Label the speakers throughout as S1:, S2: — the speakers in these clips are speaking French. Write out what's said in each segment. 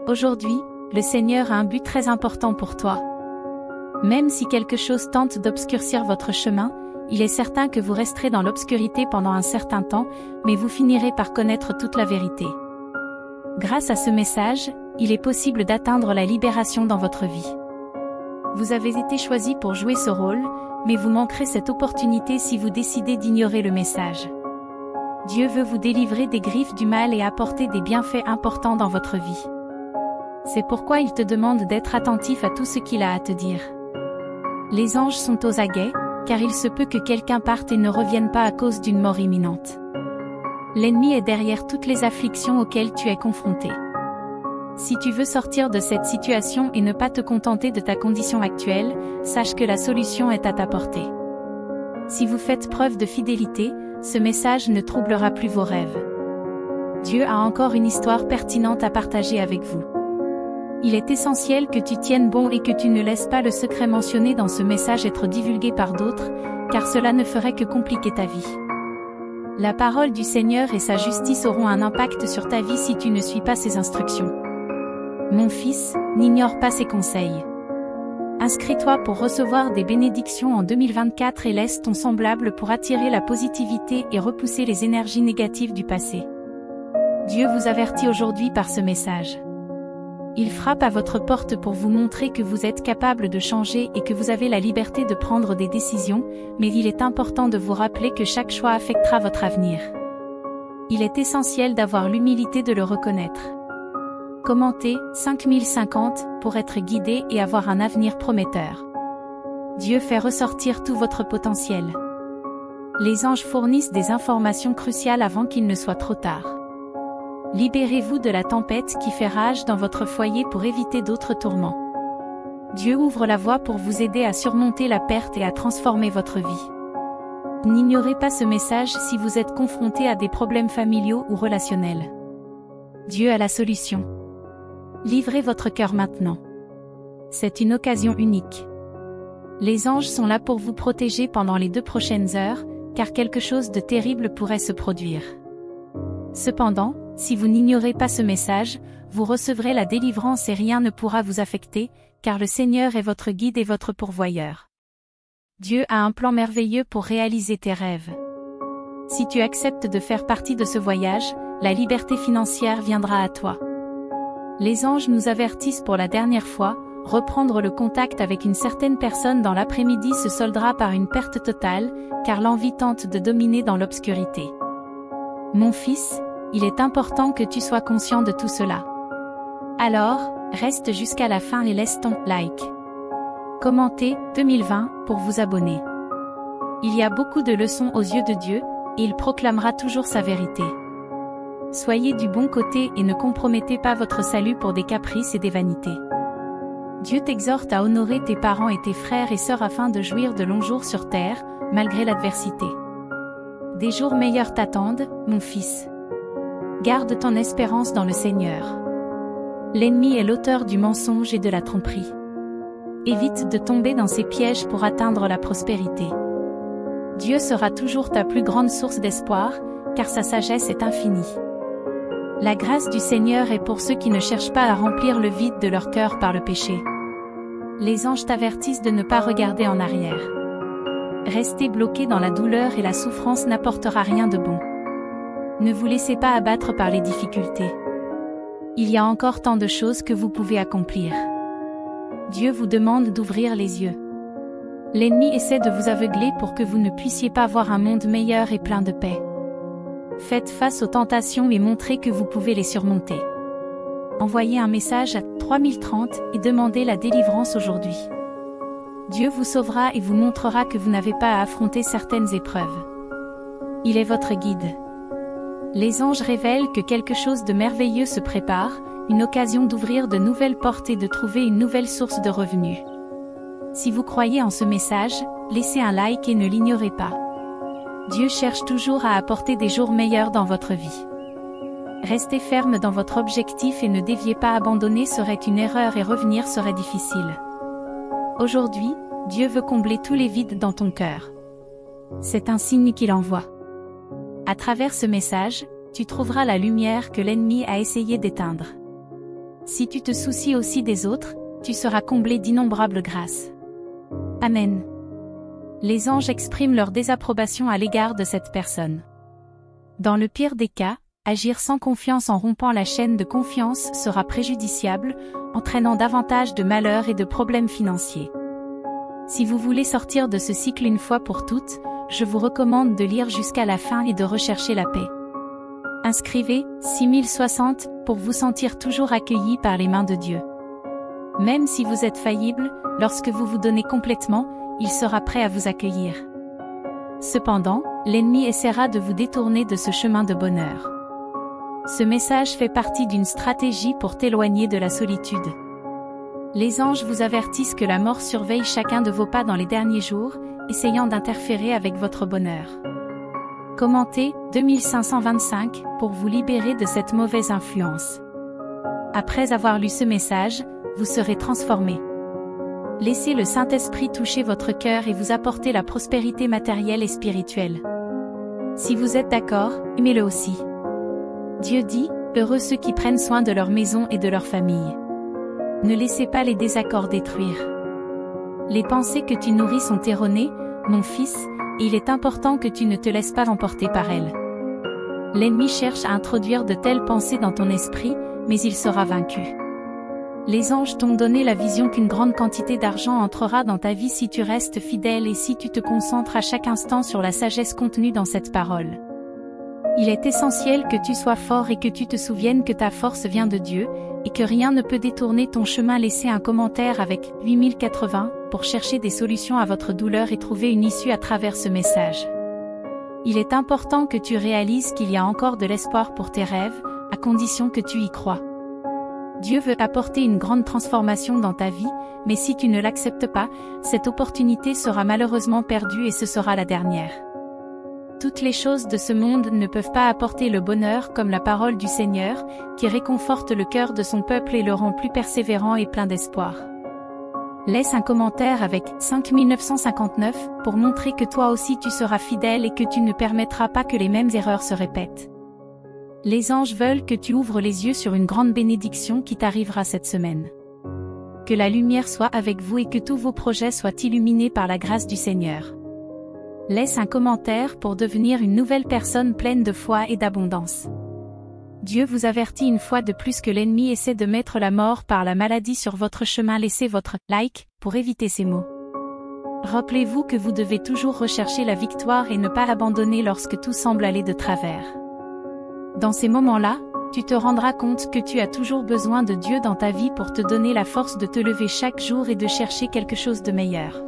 S1: Aujourd'hui, le Seigneur a un but très important pour toi. Même si quelque chose tente d'obscurcir votre chemin, il est certain que vous resterez dans l'obscurité pendant un certain temps, mais vous finirez par connaître toute la vérité. Grâce à ce message, il est possible d'atteindre la libération dans votre vie. Vous avez été choisi pour jouer ce rôle, mais vous manquerez cette opportunité si vous décidez d'ignorer le message. Dieu veut vous délivrer des griffes du mal et apporter des bienfaits importants dans votre vie. C'est pourquoi il te demande d'être attentif à tout ce qu'il a à te dire. Les anges sont aux aguets, car il se peut que quelqu'un parte et ne revienne pas à cause d'une mort imminente. L'ennemi est derrière toutes les afflictions auxquelles tu es confronté. Si tu veux sortir de cette situation et ne pas te contenter de ta condition actuelle, sache que la solution est à ta portée. Si vous faites preuve de fidélité, ce message ne troublera plus vos rêves. Dieu a encore une histoire pertinente à partager avec vous. Il est essentiel que tu tiennes bon et que tu ne laisses pas le secret mentionné dans ce message être divulgué par d'autres, car cela ne ferait que compliquer ta vie. La parole du Seigneur et sa justice auront un impact sur ta vie si tu ne suis pas ses instructions. Mon fils, n'ignore pas ses conseils. Inscris-toi pour recevoir des bénédictions en 2024 et laisse ton semblable pour attirer la positivité et repousser les énergies négatives du passé. Dieu vous avertit aujourd'hui par ce message. Il frappe à votre porte pour vous montrer que vous êtes capable de changer et que vous avez la liberté de prendre des décisions, mais il est important de vous rappeler que chaque choix affectera votre avenir. Il est essentiel d'avoir l'humilité de le reconnaître. Commentez 5050 pour être guidé et avoir un avenir prometteur. Dieu fait ressortir tout votre potentiel. Les anges fournissent des informations cruciales avant qu'il ne soit trop tard. Libérez-vous de la tempête qui fait rage dans votre foyer pour éviter d'autres tourments. Dieu ouvre la voie pour vous aider à surmonter la perte et à transformer votre vie. N'ignorez pas ce message si vous êtes confronté à des problèmes familiaux ou relationnels. Dieu a la solution. Livrez votre cœur maintenant. C'est une occasion unique. Les anges sont là pour vous protéger pendant les 2 prochaines heures, car quelque chose de terrible pourrait se produire. Cependant, si vous n'ignorez pas ce message, vous recevrez la délivrance et rien ne pourra vous affecter, car le Seigneur est votre guide et votre pourvoyeur. Dieu a un plan merveilleux pour réaliser tes rêves. Si tu acceptes de faire partie de ce voyage, la liberté financière viendra à toi. Les anges nous avertissent pour la dernière fois, reprendre le contact avec une certaine personne dans l'après-midi se soldera par une perte totale, car l'envie tente de dominer dans l'obscurité. Mon fils, il est important que tu sois conscient de tout cela. Alors, reste jusqu'à la fin et laisse ton like. Commentez 2020 pour vous abonner. Il y a beaucoup de leçons aux yeux de Dieu, et il proclamera toujours sa vérité. Soyez du bon côté et ne compromettez pas votre salut pour des caprices et des vanités. Dieu t'exhorte à honorer tes parents et tes frères et sœurs afin de jouir de longs jours sur terre, malgré l'adversité. Des jours meilleurs t'attendent, mon fils. Garde ton espérance dans le Seigneur. L'ennemi est l'auteur du mensonge et de la tromperie. Évite de tomber dans ses pièges pour atteindre la prospérité. Dieu sera toujours ta plus grande source d'espoir, car sa sagesse est infinie. La grâce du Seigneur est pour ceux qui ne cherchent pas à remplir le vide de leur cœur par le péché. Les anges t'avertissent de ne pas regarder en arrière. Rester bloqué dans la douleur et la souffrance n'apportera rien de bon. Ne vous laissez pas abattre par les difficultés. Il y a encore tant de choses que vous pouvez accomplir. Dieu vous demande d'ouvrir les yeux. L'ennemi essaie de vous aveugler pour que vous ne puissiez pas voir un monde meilleur et plein de paix. Faites face aux tentations et montrez que vous pouvez les surmonter. Envoyez un message à 3030 et demandez la délivrance aujourd'hui. Dieu vous sauvera et vous montrera que vous n'avez pas à affronter certaines épreuves. Il est votre guide. Les anges révèlent que quelque chose de merveilleux se prépare, une occasion d'ouvrir de nouvelles portes et de trouver une nouvelle source de revenus. Si vous croyez en ce message, laissez un like et ne l'ignorez pas. Dieu cherche toujours à apporter des jours meilleurs dans votre vie. Restez ferme dans votre objectif et ne déviez pas. Abandonner serait une erreur et revenir serait difficile. Aujourd'hui, Dieu veut combler tous les vides dans ton cœur. C'est un signe qu'il envoie. À travers ce message, tu trouveras la lumière que l'ennemi a essayé d'éteindre. Si tu te soucies aussi des autres, tu seras comblé d'innombrables grâces. Amen. Les anges expriment leur désapprobation à l'égard de cette personne. Dans le pire des cas, agir sans confiance en rompant la chaîne de confiance sera préjudiciable, entraînant davantage de malheurs et de problèmes financiers. Si vous voulez sortir de ce cycle une fois pour toutes, je vous recommande de lire jusqu'à la fin et de rechercher la paix. Inscrivez 6060 pour vous sentir toujours accueilli par les mains de Dieu. Même si vous êtes faillible, lorsque vous vous donnez complètement, il sera prêt à vous accueillir. Cependant, l'ennemi essaiera de vous détourner de ce chemin de bonheur. Ce message fait partie d'une stratégie pour t'éloigner de la solitude. Les anges vous avertissent que la mort surveille chacun de vos pas dans les derniers jours, essayant d'interférer avec votre bonheur. Commentez 2525 pour vous libérer de cette mauvaise influence. Après avoir lu ce message, vous serez transformé. Laissez le Saint-Esprit toucher votre cœur et vous apporter la prospérité matérielle et spirituelle. Si vous êtes d'accord, aimez-le aussi. Dieu dit, heureux ceux qui prennent soin de leur maison et de leur famille. Ne laissez pas les désaccords détruire. Les pensées que tu nourris sont erronées, mon fils, et il est important que tu ne te laisses pas emporter par elles. L'ennemi cherche à introduire de telles pensées dans ton esprit, mais il sera vaincu. Les anges t'ont donné la vision qu'une grande quantité d'argent entrera dans ta vie si tu restes fidèle et si tu te concentres à chaque instant sur la sagesse contenue dans cette parole. Il est essentiel que tu sois fort et que tu te souviennes que ta force vient de Dieu, et que rien ne peut détourner ton chemin. Laissez un commentaire avec 8080 pour chercher des solutions à votre douleur et trouver une issue à travers ce message. Il est important que tu réalises qu'il y a encore de l'espoir pour tes rêves, à condition que tu y crois. Dieu veut apporter une grande transformation dans ta vie, mais si tu ne l'acceptes pas, cette opportunité sera malheureusement perdue et ce sera la dernière. Toutes les choses de ce monde ne peuvent pas apporter le bonheur comme la parole du Seigneur, qui réconforte le cœur de son peuple et le rend plus persévérant et plein d'espoir. Laisse un commentaire avec 5959 pour montrer que toi aussi tu seras fidèle et que tu ne permettras pas que les mêmes erreurs se répètent. Les anges veulent que tu ouvres les yeux sur une grande bénédiction qui t'arrivera cette semaine. Que la lumière soit avec vous et que tous vos projets soient illuminés par la grâce du Seigneur. Laisse un commentaire pour devenir une nouvelle personne pleine de foi et d'abondance. Dieu vous avertit une fois de plus que l'ennemi essaie de mettre la mort par la maladie sur votre chemin. Laissez votre like pour éviter ces maux. Rappelez-vous que vous devez toujours rechercher la victoire et ne pas abandonner lorsque tout semble aller de travers. Dans ces moments-là, tu te rendras compte que tu as toujours besoin de Dieu dans ta vie pour te donner la force de te lever chaque jour et de chercher quelque chose de meilleur.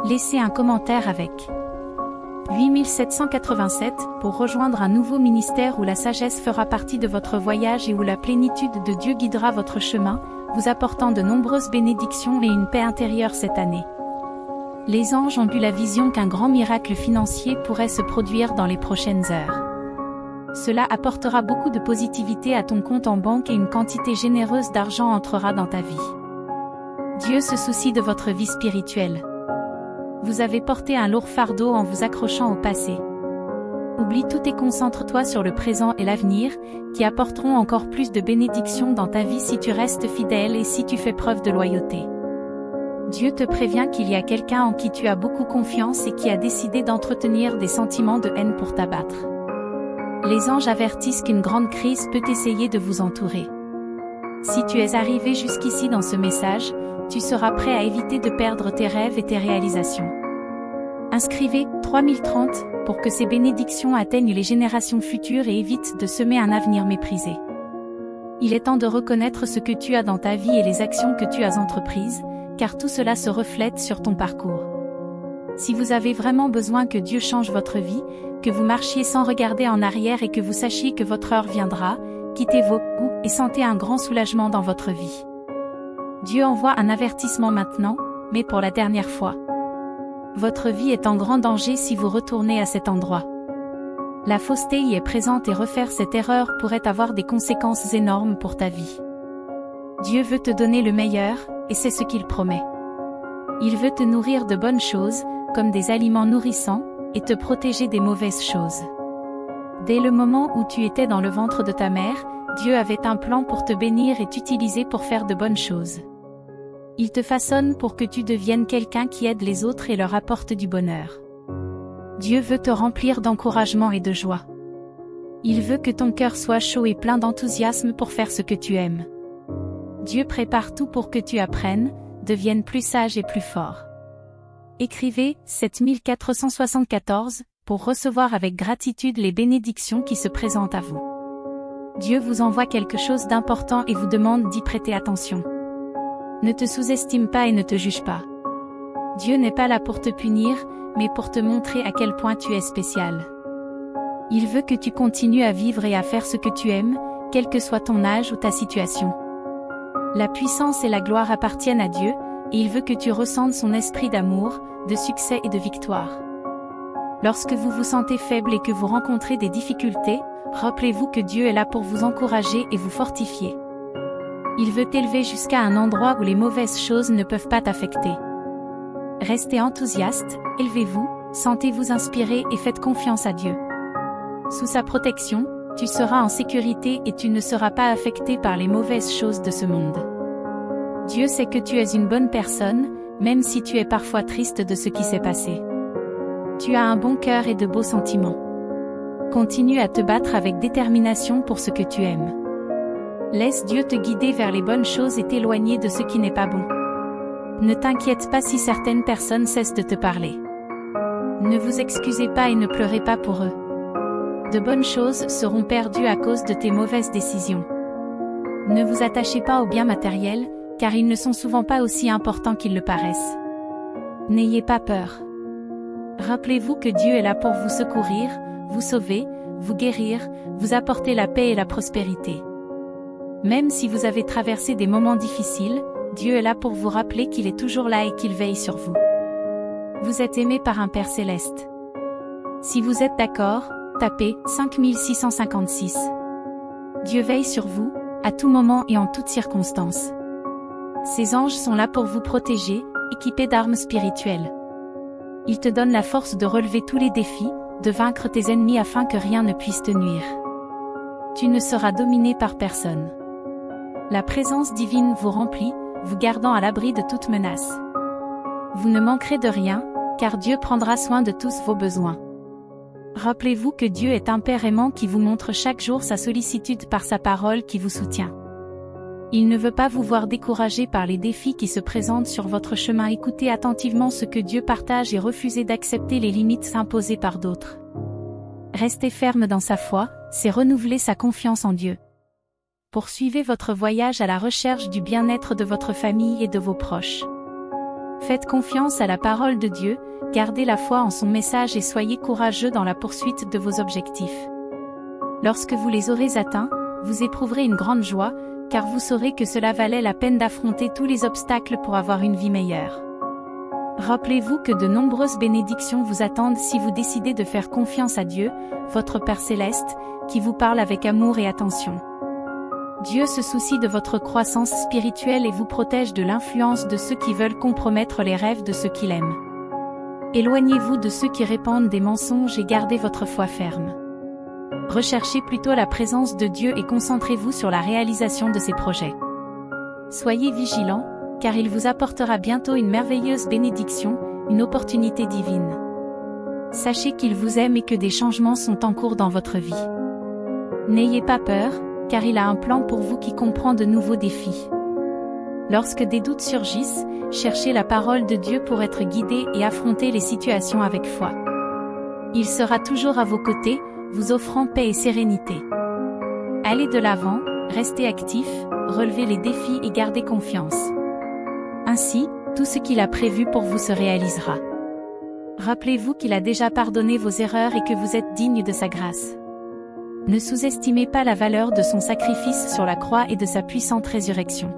S1: Laissez un commentaire avec 8787 pour rejoindre un nouveau ministère où la sagesse fera partie de votre voyage et où la plénitude de Dieu guidera votre chemin, vous apportant de nombreuses bénédictions et une paix intérieure cette année. Les anges ont eu la vision qu'un grand miracle financier pourrait se produire dans les prochaines heures. Cela apportera beaucoup de positivité à ton compte en banque et une quantité généreuse d'argent entrera dans ta vie. Dieu se soucie de votre vie spirituelle. Vous avez porté un lourd fardeau en vous accrochant au passé. Oublie tout et concentre-toi sur le présent et l'avenir, qui apporteront encore plus de bénédictions dans ta vie si tu restes fidèle et si tu fais preuve de loyauté. Dieu te prévient qu'il y a quelqu'un en qui tu as beaucoup confiance et qui a décidé d'entretenir des sentiments de haine pour t'abattre. Les anges avertissent qu'une grande crise peut essayer de vous entourer. Si tu es arrivé jusqu'ici dans ce message, tu seras prêt à éviter de perdre tes rêves et tes réalisations. Inscrivez 3030 pour que ces bénédictions atteignent les générations futures et évitent de semer un avenir méprisé. Il est temps de reconnaître ce que tu as dans ta vie et les actions que tu as entreprises, car tout cela se reflète sur ton parcours. Si vous avez vraiment besoin que Dieu change votre vie, que vous marchiez sans regarder en arrière et que vous sachiez que votre heure viendra, quittez vos goûts et sentez un grand soulagement dans votre vie. Dieu envoie un avertissement maintenant, mais pour la dernière fois. Votre vie est en grand danger si vous retournez à cet endroit. La fausseté y est présente et refaire cette erreur pourrait avoir des conséquences énormes pour ta vie. Dieu veut te donner le meilleur, et c'est ce qu'il promet. Il veut te nourrir de bonnes choses, comme des aliments nourrissants, et te protéger des mauvaises choses. Dès le moment où tu étais dans le ventre de ta mère, Dieu avait un plan pour te bénir et t'utiliser pour faire de bonnes choses. Il te façonne pour que tu deviennes quelqu'un qui aide les autres et leur apporte du bonheur. Dieu veut te remplir d'encouragement et de joie. Il veut que ton cœur soit chaud et plein d'enthousiasme pour faire ce que tu aimes. Dieu prépare tout pour que tu apprennes, deviennes plus sage et plus fort. Écrivez 7474 pour recevoir avec gratitude les bénédictions qui se présentent à vous. Dieu vous envoie quelque chose d'important et vous demande d'y prêter attention. Ne te sous-estime pas et ne te juge pas. Dieu n'est pas là pour te punir, mais pour te montrer à quel point tu es spécial. Il veut que tu continues à vivre et à faire ce que tu aimes, quel que soit ton âge ou ta situation. La puissance et la gloire appartiennent à Dieu, et il veut que tu ressentes son esprit d'amour, de succès et de victoire. Lorsque vous vous sentez faible et que vous rencontrez des difficultés, rappelez-vous que Dieu est là pour vous encourager et vous fortifier. Il veut t'élever jusqu'à un endroit où les mauvaises choses ne peuvent pas t'affecter. Restez enthousiaste, élevez-vous, sentez-vous inspiré et faites confiance à Dieu. Sous sa protection, tu seras en sécurité et tu ne seras pas affecté par les mauvaises choses de ce monde. Dieu sait que tu es une bonne personne, même si tu es parfois triste de ce qui s'est passé. Tu as un bon cœur et de beaux sentiments. Continue à te battre avec détermination pour ce que tu aimes. Laisse Dieu te guider vers les bonnes choses et t'éloigner de ce qui n'est pas bon. Ne t'inquiète pas si certaines personnes cessent de te parler. Ne vous excusez pas et ne pleurez pas pour eux. De bonnes choses seront perdues à cause de tes mauvaises décisions. Ne vous attachez pas aux biens matériels, car ils ne sont souvent pas aussi importants qu'ils le paraissent. N'ayez pas peur. Rappelez-vous que Dieu est là pour vous secourir, vous sauver, vous guérir, vous apporter la paix et la prospérité. Même si vous avez traversé des moments difficiles, Dieu est là pour vous rappeler qu'il est toujours là et qu'il veille sur vous. Vous êtes aimé par un Père céleste. Si vous êtes d'accord, tapez 5656. Dieu veille sur vous, à tout moment et en toutes circonstances. Ces anges sont là pour vous protéger, équipés d'armes spirituelles. Ils te donnent la force de relever tous les défis, de vaincre tes ennemis afin que rien ne puisse te nuire. Tu ne seras dominé par personne. La présence divine vous remplit, vous gardant à l'abri de toute menace. Vous ne manquerez de rien, car Dieu prendra soin de tous vos besoins. Rappelez-vous que Dieu est un Père aimant qui vous montre chaque jour sa sollicitude par sa parole qui vous soutient. Il ne veut pas vous voir découragé par les défis qui se présentent sur votre chemin. Écoutez attentivement ce que Dieu partage et refusez d'accepter les limites imposées par d'autres. Rester ferme dans sa foi, c'est renouveler sa confiance en Dieu. Poursuivez votre voyage à la recherche du bien-être de votre famille et de vos proches. Faites confiance à la parole de Dieu, gardez la foi en son message et soyez courageux dans la poursuite de vos objectifs. Lorsque vous les aurez atteints, vous éprouverez une grande joie, car vous saurez que cela valait la peine d'affronter tous les obstacles pour avoir une vie meilleure. Rappelez-vous que de nombreuses bénédictions vous attendent si vous décidez de faire confiance à Dieu, votre Père céleste, qui vous parle avec amour et attention. Dieu se soucie de votre croissance spirituelle et vous protège de l'influence de ceux qui veulent compromettre les rêves de ceux qu'il aime. Éloignez-vous de ceux qui répandent des mensonges et gardez votre foi ferme. Recherchez plutôt la présence de Dieu et concentrez-vous sur la réalisation de ses projets. Soyez vigilants, car il vous apportera bientôt une merveilleuse bénédiction, une opportunité divine. Sachez qu'il vous aime et que des changements sont en cours dans votre vie. N'ayez pas peur, car il a un plan pour vous qui comprend de nouveaux défis. Lorsque des doutes surgissent, cherchez la parole de Dieu pour être guidé et affronter les situations avec foi. Il sera toujours à vos côtés, vous offrant paix et sérénité. Allez de l'avant, restez actif, relevez les défis et gardez confiance. Ainsi, tout ce qu'il a prévu pour vous se réalisera. Rappelez-vous qu'il a déjà pardonné vos erreurs et que vous êtes digne de sa grâce. Ne sous-estimez pas la valeur de son sacrifice sur la croix et de sa puissante résurrection.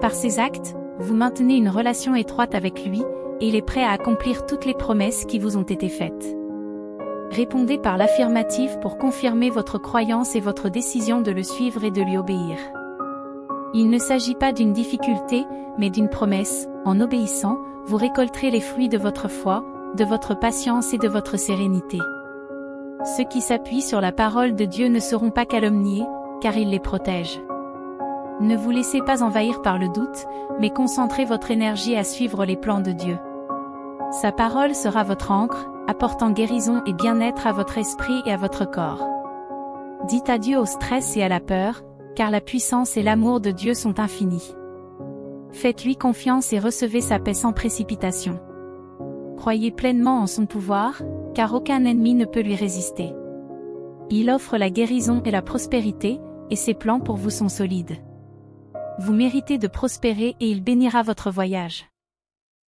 S1: Par ses actes, vous maintenez une relation étroite avec lui, et il est prêt à accomplir toutes les promesses qui vous ont été faites. Répondez par l'affirmative pour confirmer votre croyance et votre décision de le suivre et de lui obéir. Il ne s'agit pas d'une difficulté, mais d'une promesse. En obéissant, vous récolterez les fruits de votre foi, de votre patience et de votre sérénité. Ceux qui s'appuient sur la parole de Dieu ne seront pas calomniés, car il les protège. Ne vous laissez pas envahir par le doute, mais concentrez votre énergie à suivre les plans de Dieu. Sa parole sera votre ancre, apportant guérison et bien-être à votre esprit et à votre corps. Dites adieu au stress et à la peur, car la puissance et l'amour de Dieu sont infinis. Faites-lui confiance et recevez sa paix sans précipitation. Croyez pleinement en son pouvoir, car aucun ennemi ne peut lui résister. Il offre la guérison et la prospérité, et ses plans pour vous sont solides. Vous méritez de prospérer et il bénira votre voyage.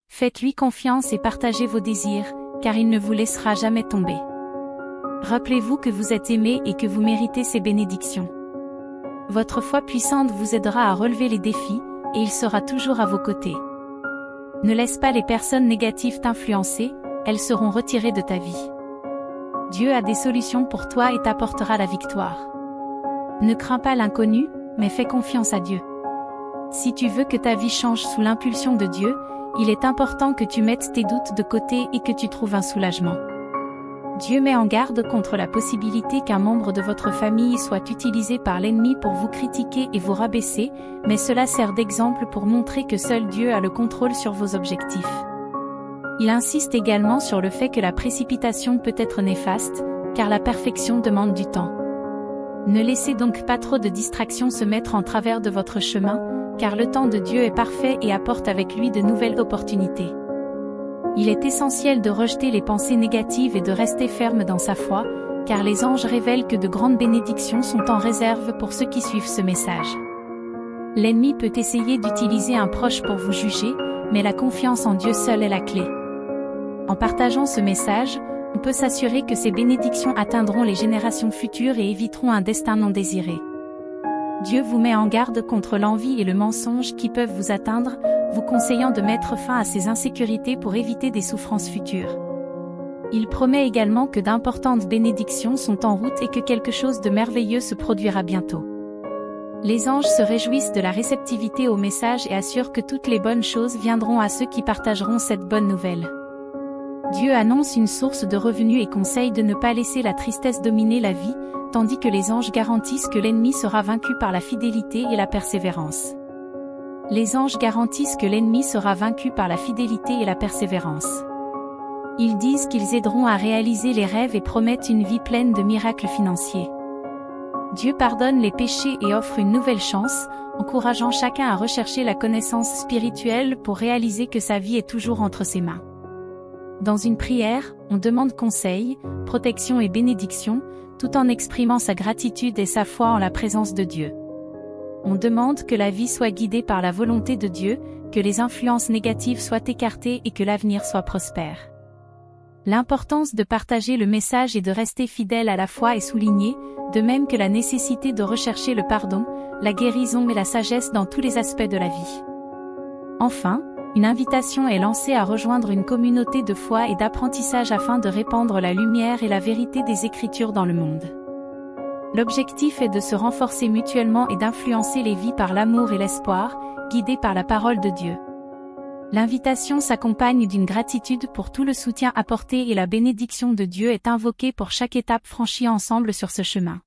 S1: Faites-lui confiance et partagez vos désirs, car il ne vous laissera jamais tomber. Rappelez-vous que vous êtes aimé et que vous méritez ses bénédictions. Votre foi puissante vous aidera à relever les défis, et il sera toujours à vos côtés. Ne laisse pas les personnes négatives t'influencer, elles seront retirées de ta vie. Dieu a des solutions pour toi et t'apportera la victoire. Ne crains pas l'inconnu, mais fais confiance à Dieu. Si tu veux que ta vie change sous l'impulsion de Dieu, il est important que tu mettes tes doutes de côté et que tu trouves un soulagement. Dieu met en garde contre la possibilité qu'un membre de votre famille soit utilisé par l'ennemi pour vous critiquer et vous rabaisser, mais cela sert d'exemple pour montrer que seul Dieu a le contrôle sur vos objectifs. Il insiste également sur le fait que la précipitation peut être néfaste, car la perfection demande du temps. Ne laissez donc pas trop de distractions se mettre en travers de votre chemin, car le temps de Dieu est parfait et apporte avec lui de nouvelles opportunités. Il est essentiel de rejeter les pensées négatives et de rester ferme dans sa foi, car les anges révèlent que de grandes bénédictions sont en réserve pour ceux qui suivent ce message. L'ennemi peut essayer d'utiliser un proche pour vous juger, mais la confiance en Dieu seul est la clé. En partageant ce message, on peut s'assurer que ces bénédictions atteindront les générations futures et éviteront un destin non désiré. Dieu vous met en garde contre l'envie et le mensonge qui peuvent vous atteindre, vous conseillant de mettre fin à ces insécurités pour éviter des souffrances futures. Il promet également que d'importantes bénédictions sont en route et que quelque chose de merveilleux se produira bientôt. Les anges se réjouissent de la réceptivité au message et assurent que toutes les bonnes choses viendront à ceux qui partageront cette bonne nouvelle. Dieu annonce une source de revenus et conseille de ne pas laisser la tristesse dominer la vie, tandis que les anges garantissent que l'ennemi sera vaincu par la fidélité et la persévérance. Les anges garantissent que l'ennemi sera vaincu par la fidélité et la persévérance. Ils disent qu'ils aideront à réaliser les rêves et promettent une vie pleine de miracles financiers. Dieu pardonne les péchés et offre une nouvelle chance, encourageant chacun à rechercher la connaissance spirituelle pour réaliser que sa vie est toujours entre ses mains. Dans une prière, on demande conseil, protection et bénédiction, tout en exprimant sa gratitude et sa foi en la présence de Dieu. On demande que la vie soit guidée par la volonté de Dieu, que les influences négatives soient écartées et que l'avenir soit prospère. L'importance de partager le message et de rester fidèle à la foi est soulignée, de même que la nécessité de rechercher le pardon, la guérison et la sagesse dans tous les aspects de la vie. Enfin, une invitation est lancée à rejoindre une communauté de foi et d'apprentissage afin de répandre la lumière et la vérité des Écritures dans le monde. L'objectif est de se renforcer mutuellement et d'influencer les vies par l'amour et l'espoir, guidés par la parole de Dieu. L'invitation s'accompagne d'une gratitude pour tout le soutien apporté et la bénédiction de Dieu est invoquée pour chaque étape franchie ensemble sur ce chemin.